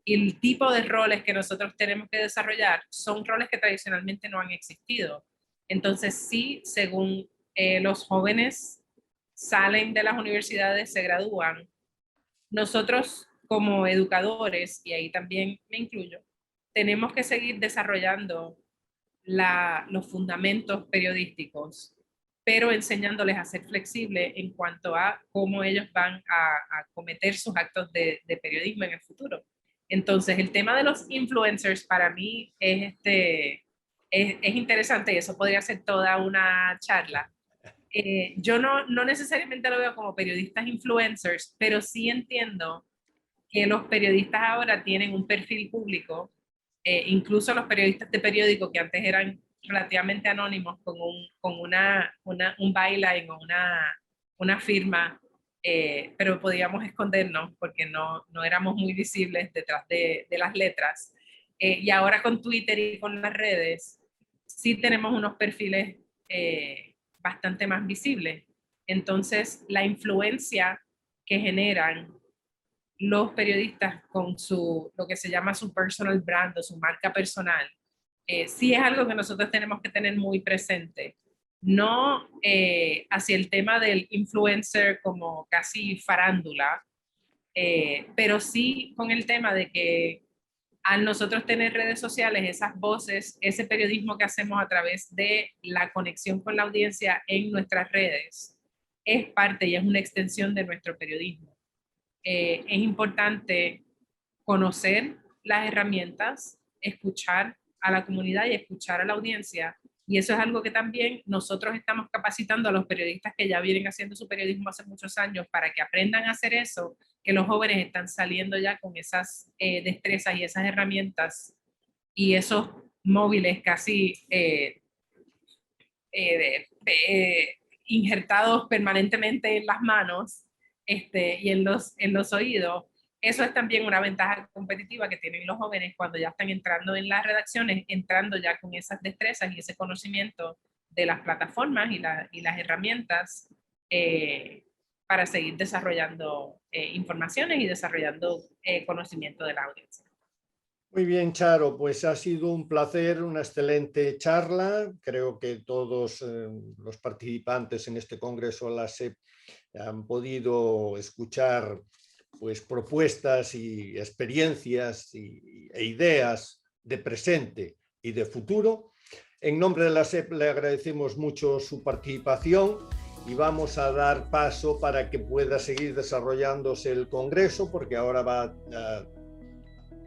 el tipo de roles que nosotros tenemos que desarrollar son roles que tradicionalmente no han existido. Entonces sí, según los jóvenes salen de las universidades, se gradúan, nosotros como educadores, y ahí también me incluyo, tenemos que seguir desarrollando los fundamentos periodísticos, pero enseñándoles a ser flexibles en cuanto a cómo ellos van a cometer sus actos de periodismo en el futuro. Entonces, el tema de los influencers para mí es interesante, y eso podría ser toda una charla. Yo no necesariamente lo veo como periodistas influencers, pero sí entiendo que los periodistas ahora tienen un perfil público, incluso los periodistas de periódico que antes eran relativamente anónimos con un byline o una firma, pero podíamos escondernos porque no éramos muy visibles detrás de las letras. Y ahora con Twitter y con las redes, sí tenemos unos perfiles bastante más visibles. Entonces, la influencia que generan los periodistas con lo que se llama su personal brand o su marca personal, sí es algo que nosotros tenemos que tener muy presente. No hacia el tema del influencer como casi farándula, pero sí con el tema de que al nosotros tener redes sociales, esas voces, ese periodismo que hacemos a través de la conexión con la audiencia en nuestras redes, es parte y es una extensión de nuestro periodismo. Es importante conocer las herramientas, escuchar a la comunidad y escuchar a la audiencia. Y eso es algo que también nosotros estamos capacitando a los periodistas que ya vienen haciendo su periodismo hace muchos años, para que aprendan a hacer eso, que los jóvenes están saliendo ya con esas destrezas y esas herramientas y esos móviles casi injertados permanentemente en las manos y en los oídos. Eso es también una ventaja competitiva que tienen los jóvenes cuando ya están entrando en las redacciones, entrando ya con esas destrezas y ese conocimiento de las plataformas y las herramientas para seguir desarrollando informaciones y desarrollando conocimiento de la audiencia. Muy bien, Charo, pues ha sido un placer, una excelente charla. Creo que todos los participantes en este congreso de la SEP han podido escuchar pues, propuestas y experiencias e ideas de presente y de futuro. En nombre de la SEP le agradecemos mucho su participación y vamos a dar paso para que pueda seguir desarrollándose el Congreso, porque ahora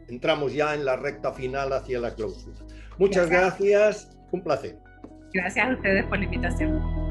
entramos ya en la recta final hacia la clausura. Muchas gracias. Un placer. Gracias a ustedes por la invitación.